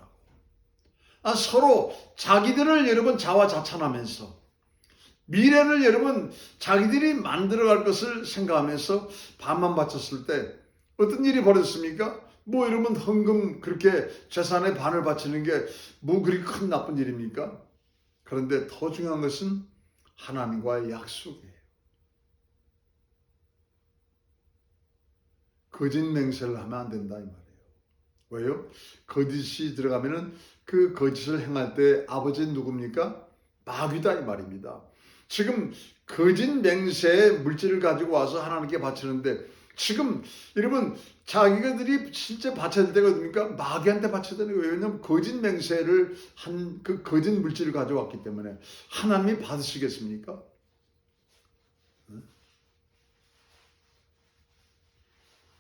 서로 자기들을 여러분 자화자찬하면서 미래를 여러분 자기들이 만들어갈 것을 생각하면서 반만 바쳤을 때 어떤 일이 벌어졌습니까? 뭐 여러분 헌금 그렇게 재산의 반을 바치는 게 뭐 그리 큰 나쁜 일입니까? 그런데 더 중요한 것은 하나님과의 약속이에요. 거짓 맹세를 하면 안 된다 이 말이에요. 왜요? 거짓이 들어가면은 그 거짓을 행할 때 아버지 누굽니까? 마귀다 이 말입니다. 지금 거짓 맹세의 물질을 가지고 와서 하나님께 바치는데 지금 여러분 자기들이 실제 바쳐야 될 때가 어딥니까? 마귀한테 바쳐야 되는 거예요. 왜냐하면 거짓 맹세를 한 그 거짓 물질을 가져왔기 때문에 하나님이 받으시겠습니까?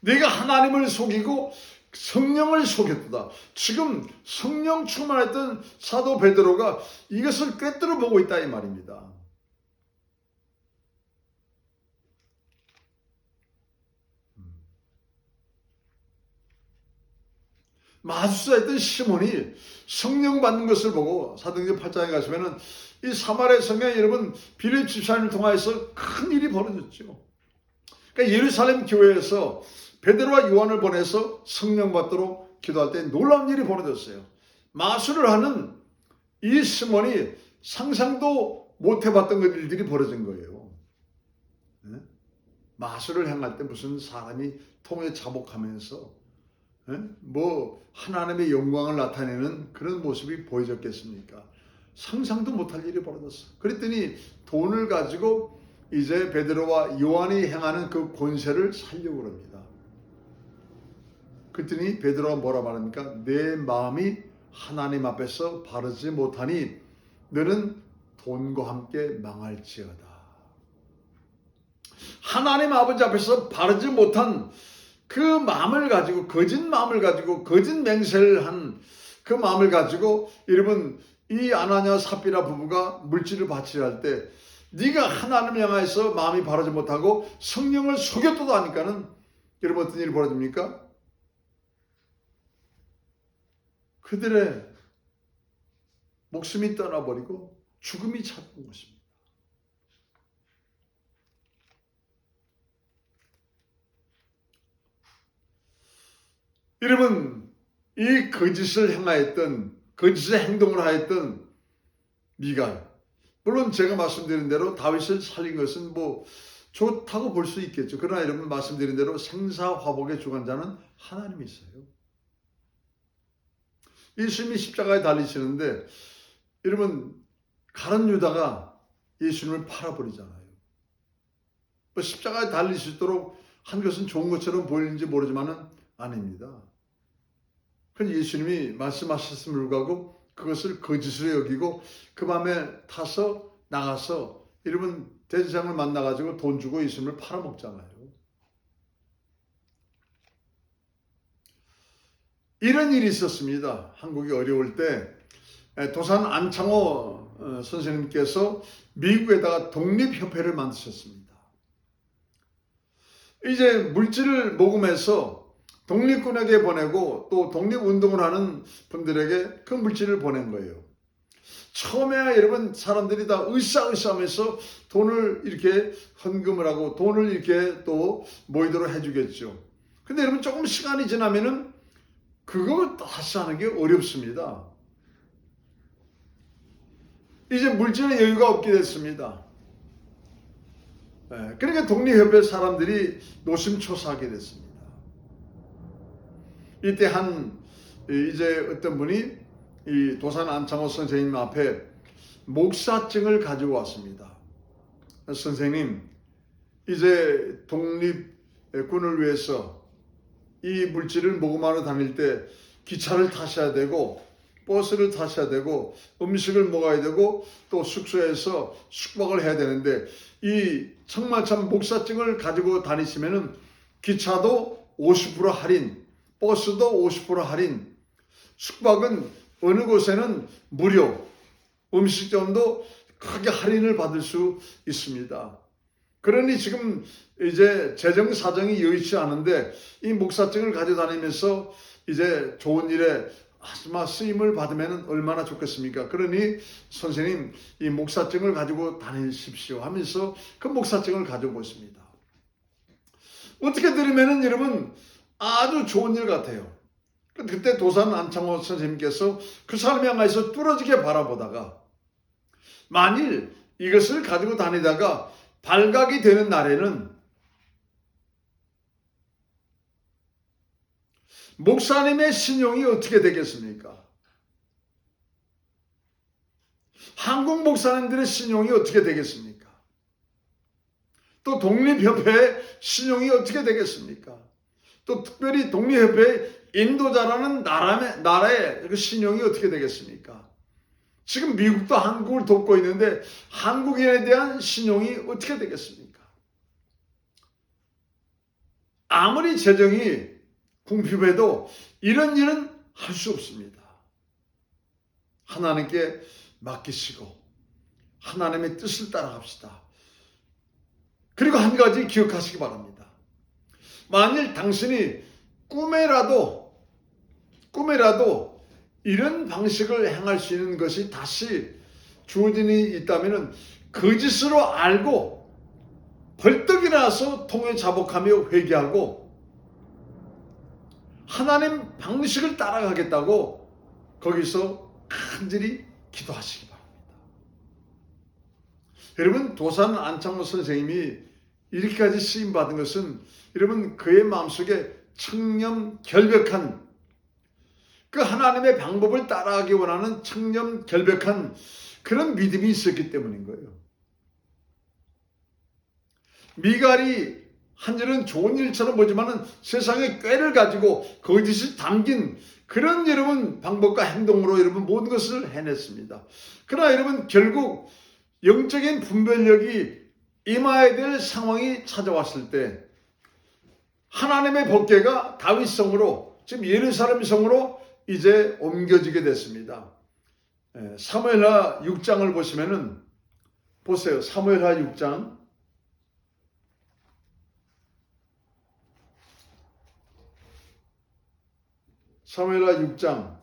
내가 하나님을 속이고 성령을 속였다. 지금 성령 충만했던 사도 베드로가 이것을 꿰뚫어 보고 있다 이 말입니다. 마술사였던 시몬이 성령 받는 것을 보고 사도행전 8장에 가시면은 이 사마리아 성에 여러분 빌립 집사님을 통하여서 큰 일이 벌어졌죠. 그러니까 예루살렘 교회에서 베드로와 요한을 보내서 성령 받도록 기도할 때 놀라운 일이 벌어졌어요. 마술을 하는 이 시몬이 상상도 못 해봤던 일들이 벌어진 거예요. 마술을 행할 때 무슨 사람이 통에 자복하면서 뭐 하나님의 영광을 나타내는 그런 모습이 보여졌겠습니까? 상상도 못할 일이 벌어졌어. 그랬더니 돈을 가지고 이제 베드로와 요한이 행하는 그 권세를 살려고 합니다. 그랬더니 베드로가 뭐라 말합니까? 내 마음이 하나님 앞에서 바르지 못하니 너는 돈과 함께 망할지어다. 하나님 아버지 앞에서 바르지 못한 그 마음을 가지고 거짓 마음을 가지고 거짓 맹세를 한 그 마음을 가지고 여러분 이 아나니아 삽비라 부부가 물질을 바치려 할 때 네가 하나님을 향해서 마음이 바르지 못하고 성령을 속였다도 하니까는 여러분 어떤 일이 벌어집니까? 그들의 목숨이 떠나버리고 죽음이 찾아온 것입니다. 여러분, 이 거짓을 행하였던, 거짓의 행동을 하였던 미갈, 물론 제가 말씀드린 대로 다윗을 살린 것은 뭐 좋다고 볼 수 있겠죠. 그러나 여러분, 말씀드린 대로 생사화복의 주관자는 하나님이세요. 예수님이 십자가에 달리시는데 여러분, 가룟 유다가 예수님을 팔아버리잖아요. 뭐 십자가에 달릴 수 있도록 한 것은 좋은 것처럼 보이는지 모르지만은 아닙니다. 그건 예수님이 말씀하셨음을 불구하고 그것을 거짓으로 여기고 그 밤에 타서 나가서 여러분 대제사장을 만나가지고 돈 주고 예수님을 팔아먹잖아요. 이런 일이 있었습니다. 한국이 어려울 때 도산 안창호 선생님께서 미국에다가 독립협회를 만드셨습니다. 이제 물질을 모금해서 독립군에게 보내고 또 독립운동을 하는 분들에게 그 물질을 보낸 거예요. 처음에야 여러분 사람들이 다 으쌰으쌰하면서 돈을 이렇게 헌금을 하고 돈을 이렇게 또 모이도록 해주겠죠. 근데 여러분 조금 시간이 지나면은 그거 다시 하는 게 어렵습니다. 이제 물질의 여유가 없게 됐습니다. 그러니까 독립협회 사람들이 노심초사하게 됐습니다. 이때 이제 어떤 분이 이 도산 안창호 선생님 앞에 목사증을 가지고 왔습니다. 선생님, 이제 독립군을 위해서 이 물질을 모금하러 다닐 때 기차를 타셔야 되고 버스를 타셔야 되고 음식을 먹어야 되고 또 숙소에서 숙박을 해야 되는데 이 정말 참 목사증을 가지고 다니시면은 기차도 50% 할인, 버스도 50% 할인, 숙박은 어느 곳에는 무료, 음식점도 크게 할인을 받을 수 있습니다. 그러니 지금 이제 재정 사정이 여의치 않은데 이 목사증을 가져다니면서 이제 좋은 일에 아줌마 쓰임을 받으면 얼마나 좋겠습니까? 그러니 선생님 이 목사증을 가지고 다니십시오 하면서 그 목사증을 가지고 있습니다. 어떻게 들으면은 여러분 아주 좋은 일 같아요. 그때 도산 안창호 선생님께서 그 사람이 향해서 뚫어지게 바라보다가 만일 이것을 가지고 다니다가 발각이 되는 날에는 목사님의 신용이 어떻게 되겠습니까? 한국 목사님들의 신용이 어떻게 되겠습니까? 또 독립협회의 신용이 어떻게 되겠습니까? 또 특별히 독립협회의 인도자라는 나라의 그 신용이 어떻게 되겠습니까? 지금 미국도 한국을 돕고 있는데 한국인에 대한 신용이 어떻게 되겠습니까? 아무리 재정이 궁핍해도 이런 일은 할 수 없습니다. 하나님께 맡기시고 하나님의 뜻을 따라갑시다. 그리고 한 가지 기억하시기 바랍니다. 만일 당신이 꿈에라도 이런 방식을 행할 수 있는 것이 다시 주어진 일이 있다면 거짓으로 알고 벌떡 일어나서 통에 자복하며 회개하고 하나님 방식을 따라가겠다고 거기서 간절히 기도하시기 바랍니다. 여러분 도산 안창호 선생님이 이렇게까지 쓰임받은 것은 여러분 그의 마음속에 청렴결백한 그 하나님의 방법을 따라가기 원하는 청렴결백한 그런 믿음이 있었기 때문인 거예요. 미갈이 한 일은 좋은 일처럼 보지만은 세상에 꾀를 가지고 거짓이 담긴 그런 여러분 방법과 행동으로 여러분 모든 것을 해냈습니다. 그러나 여러분 결국 영적인 분별력이 임해야 될 상황이 찾아왔을 때 하나님의 법궤가 다윗성으로 지금 예루살렘 성으로 이제 옮겨지게 됐습니다. 사무엘하 6장을 보시면은 보세요. 사무엘하 6장 사무엘하 6장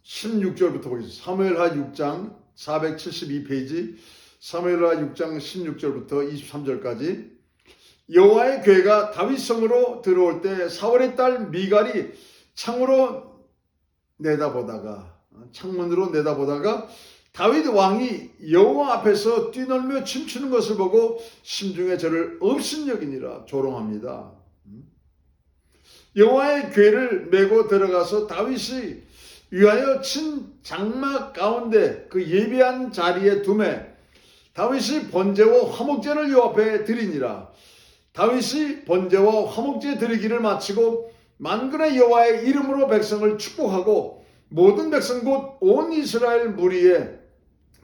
16절부터 보겠습니다. 사무엘하 6장 472페이지 사무엘하 6장 16절부터 23절까지 여호와의 괴가 다윗 성으로 들어올 때 사울의 딸 미갈이 창문으로 내다보다가 다윗 왕이 여호와 앞에서 뛰놀며 춤추는 것을 보고 심중에 저를 업신여기니라 조롱합니다. 여호와의 궤를 메고 들어가서 다윗이 위하여 친 장막 가운데 그 예비한 자리에 두매 다윗이 번제와 화목제를 여호와 앞에 드리니라. 다윗이 번제와 화목제 드리기를 마치고 만군의 여호와의 이름으로 백성을 축복하고 모든 백성 곧 온 이스라엘 무리에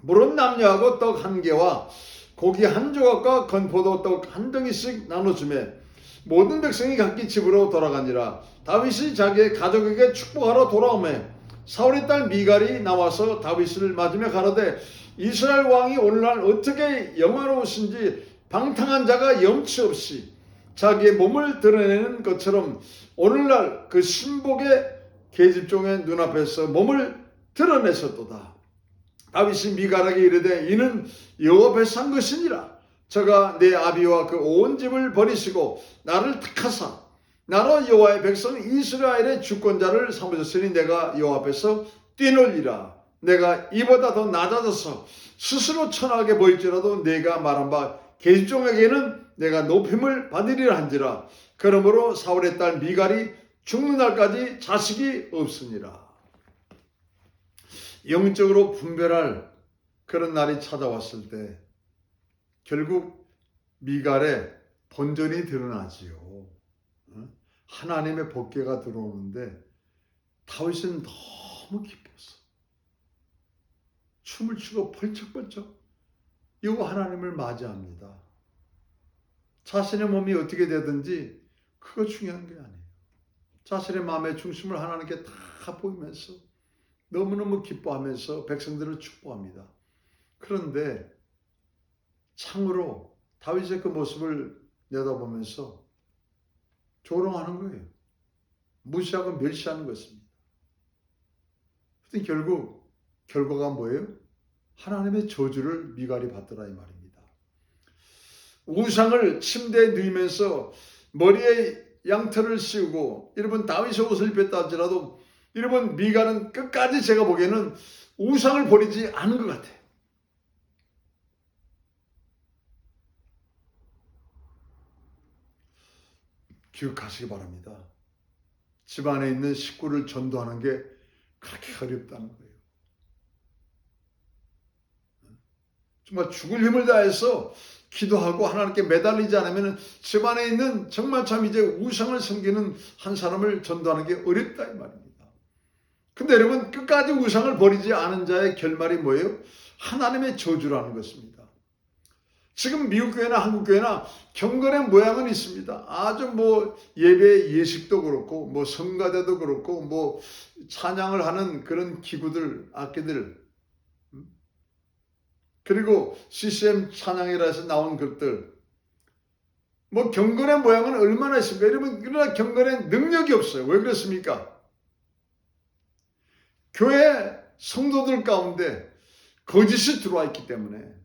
물은 남녀하고 떡 한 개와 고기 한 조각과 건포도 떡 한 덩이씩 나눠주매 모든 백성이 각기 집으로 돌아가니라. 다윗이 자기의 가족에게 축복하러 돌아오매 사울의 딸 미갈이 나와서 다윗을 맞으며 가로되 이스라엘 왕이 오늘날 어떻게 영화로우신지 방탕한 자가 염치 없이 자기의 몸을 드러내는 것처럼 오늘날 그 신복의 계집종의 눈앞에서 몸을 드러내셨도다. 다윗이 미갈에게 이르되 이는 여호와 앞에서 한 것이니라. 저가 내 아비와 그 온 집을 버리시고 나를 택하사 나로 여호와의 백성 이스라엘의 주권자를 삼으셨으니 내가 여호와 앞에서 뛰놀리라. 내가 이보다 더 낮아져서 스스로 천하게 보일지라도 내가 말한 바 계집종에게는 내가 높임을 받으리라 한지라. 그러므로 사울의 딸 미갈이 죽는 날까지 자식이 없으니라. 영적으로 분별할 그런 날이 찾아왔을 때 결국 미갈의 본전이 드러나지요. 하나님의 법궤가 들어오는데 다윗은 너무 기뻤어. 춤을 추고 벌쩍벌쩍 여호와 하나님을 맞이합니다. 자신의 몸이 어떻게 되든지 그거 중요한 게 아니에요. 자신의 마음의 중심을 하나님께 다 보이면서 너무너무 기뻐하면서 백성들을 축복합니다. 그런데 참으로 다윗의 그 모습을 내다보면서 조롱하는 거예요. 무시하고 멸시하는 것입니다. 결국 결과가 뭐예요? 하나님의 저주를 미갈이 받더라 이 말입니다. 우상을 침대에 누이면서 머리에 양털을 씌우고 여러분 다윗의 옷을 입혔다 할지라도 여러분 미갈은 끝까지 제가 보기에는 우상을 버리지 않은 것 같아요. 기억하시기 바랍니다. 집안에 있는 식구를 전도하는 게 그렇게 어렵다는 거예요. 정말 죽을 힘을 다해서 기도하고 하나님께 매달리지 않으면 집안에 있는 정말 참 이제 우상을 섬기는 한 사람을 전도하는 게 어렵다 이 말입니다. 근데 여러분 끝까지 우상을 버리지 않은 자의 결말이 뭐예요? 하나님의 저주라는 것입니다. 지금 미국 교회나 한국 교회나 경건의 모양은 있습니다. 아주 예배 예식도 그렇고 성가대도 그렇고 찬양을 하는 그런 기구들, 악기들 그리고 CCM 찬양이라 해서 나온 것들 경건의 모양은 얼마나 있습니까? 여러분 그러나 경건의 능력이 없어요. 왜 그렇습니까? 교회 성도들 가운데 거짓이 들어와 있기 때문에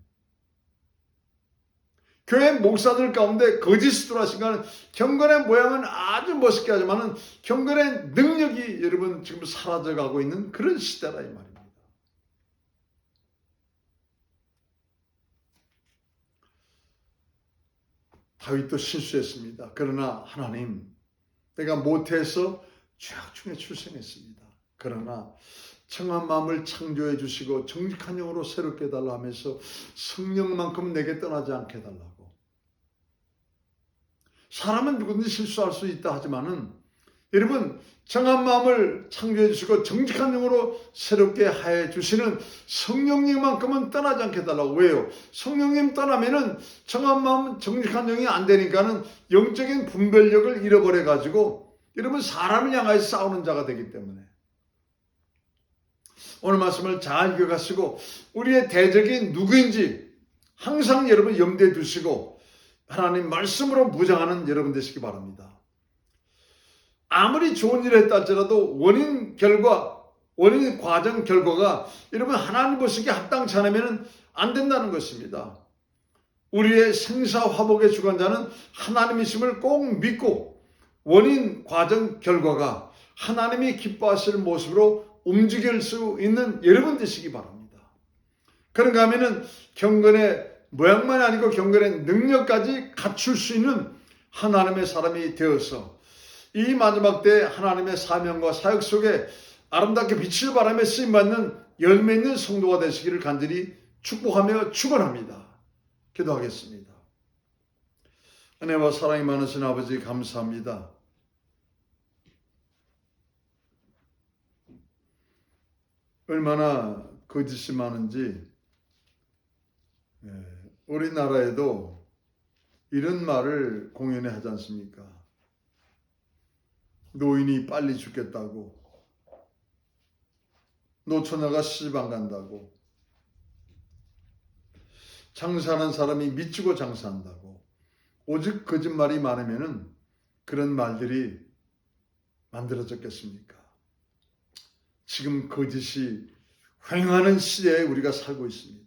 교회 목사들 가운데 거짓이 들어왔으니까 경건의 모양은 아주 멋있게 하지만 경건의 능력이 여러분 지금 사라져가고 있는 그런 시대라 이 말입니다. 다윗도 실수했습니다. 그러나 하나님 내가 모태에서 죄악 중에 출생했습니다. 그러나 청한 마음을 창조해 주시고 정직한 영으로 새롭게 해달라 하면서 성령만큼 내게 떠나지 않게 해달라고. 사람은 누구든지 실수할 수 있다 하지만은 여러분 정한 마음을 창조해 주시고 정직한 영으로 새롭게 해 주시는 성령님만큼은 떠나지 않게 해달라고. 왜요? 성령님 떠나면은 정한 마음 정직한 영이 안 되니까는 영적인 분별력을 잃어버려 가지고 여러분 사람을 향하여 싸우는 자가 되기 때문에 오늘 말씀을 잘 기억하시고 우리의 대적이 누구인지 항상 여러분 염두에 두시고 하나님 말씀으로 무장하는 여러분 되시기 바랍니다. 아무리 좋은 일을 했다 할지라도 원인 과정 결과가 여러분 하나님 보시기에 합당치 않으면 안 된다는 것입니다. 우리의 생사화복의 주관자는 하나님이심을 꼭 믿고 원인, 과정, 결과가 하나님이 기뻐하실 모습으로 움직일 수 있는 여러분 되시기 바랍니다. 그런가 하면은 경건의 모양만 아니고 경건의 능력까지 갖출 수 있는 하나님의 사람이 되어서 이 마지막 때 하나님의 사명과 사역 속에 아름답게 빛을 발하며 쓰임받는 열매 있는 성도가 되시기를 간절히 축복하며 축원합니다. 기도하겠습니다. 은혜와 사랑이 많으신 아버지 감사합니다. 얼마나 거짓이 많은지 우리나라에도 이런 말을 공연에 하지 않습니까? 노인이 빨리 죽겠다고, 노처녀가 시집 안 간다고, 장사하는 사람이 미치고 장사한다고, 오직 거짓말이 많으면은 그런 말들이 만들어졌겠습니까? 지금 거짓이 횡하는 시대에 우리가 살고 있습니다.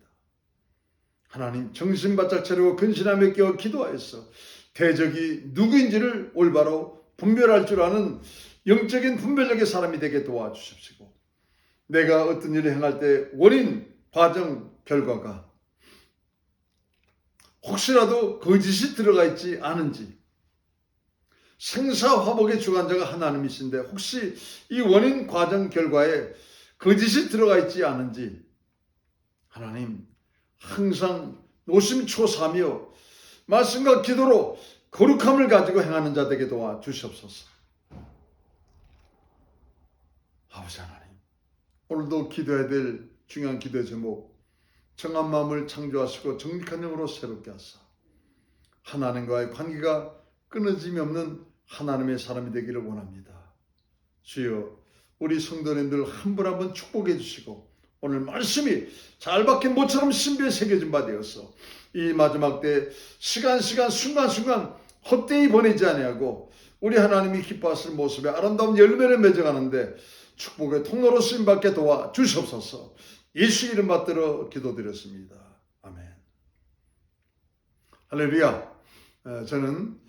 하나님 정신 바짝 차리고 근신하며 깨어 기도하여서 대적이 누구인지를 올바로 분별할 줄 아는 영적인 분별력의 사람이 되게 도와주십시오. 내가 어떤 일을 행할 때 원인, 과정, 결과가 혹시라도 거짓이 들어가 있지 않은지, 생사화복의 주관자가 하나님이신데 혹시 이 원인, 과정, 결과에 거짓이 들어가 있지 않은지 하나님 항상 노심초사하며 말씀과 기도로 거룩함을 가지고 행하는 자 되게 도와주시옵소서. 아버지 하나님, 오늘도 기도해야 될 중요한 기도의 제목, 정한 마음을 창조하시고 정직한 영으로 새롭게 하사 하나님과의 관계가 끊어짐이 없는 하나님의 사람이 되기를 원합니다. 주여, 우리 성도님들 한 분 한 분 축복해 주시고 오늘 말씀이 잘 박힌 모처럼 신비에 새겨진 바 되어서 이 마지막 때 시간 순간순간 헛되이 보내지 아니하고 우리 하나님이 기뻐하실 모습에 아름다운 열매를 맺어가는데 축복의 통로로 쓰임받게 도와주시옵소서. 예수 이름 받들어 기도드렸습니다. 아멘. 할렐루야. 저는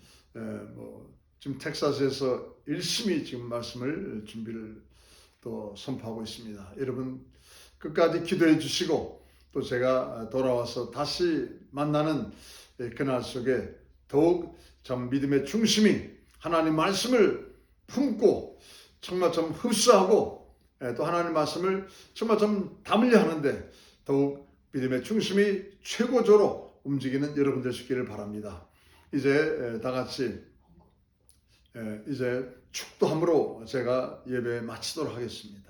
지금 텍사스에서 열심히 지금 말씀을 준비를 또 선포하고 있습니다. 여러분 끝까지 기도해 주시고 또 제가 돌아와서 다시 만나는 그날 속에 더욱 좀 믿음의 중심이 하나님 말씀을 품고 정말 좀 흡수하고 또 하나님 말씀을 정말 좀 담으려 하는데 더욱 믿음의 중심이 최고조로 움직이는 여러분 되시기를 바랍니다. 이제 다 같이 이제 축도함으로 제가 예배 마치도록 하겠습니다.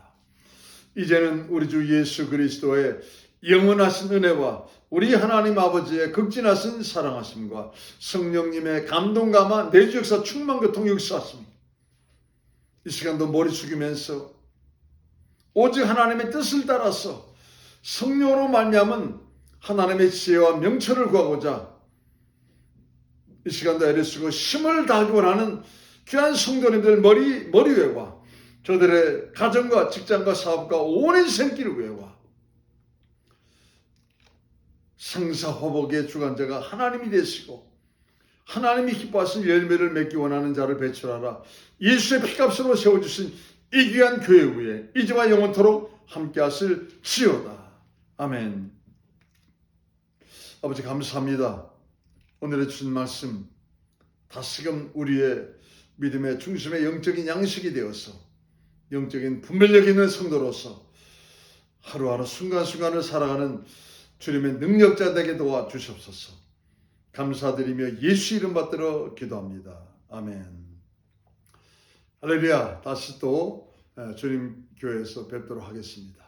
이제는 우리 주 예수 그리스도의 영원하신 은혜와 우리 하나님 아버지의 극진하신 사랑하심과 성령님의 감동감화 내주 역사 충만 교통 역사하심, 이 시간도 머리 숙이면서 오직 하나님의 뜻을 따라서 성령으로 말미암은 하나님의 지혜와 명철을 구하고자 이 시간도 애를 쓰고 힘을 다하기 원하는 귀한 성도님들 머리 위에와 저들의 가정과 직장과 사업과 온 인생길을 위해와 생사화복의 주관자가 하나님이 되시고 하나님이 기뻐하신 열매를 맺기 원하는 자를 배출하라. 예수의 피값으로 세워주신 이 귀한 교회 위에 이제와 영원토록 함께 하실지어다. 아멘. 아버지 감사합니다. 오늘의 주신 말씀 다시금 우리의 믿음의 중심의 영적인 양식이 되어서 영적인 분별력 있는 성도로서 하루하루 순간순간을 살아가는 주님의 능력자 되게 도와주시옵소서. 감사드리며 예수 이름 받들어 기도합니다. 아멘. 할렐루야. 다시 또 주님 교회에서 뵙도록 하겠습니다.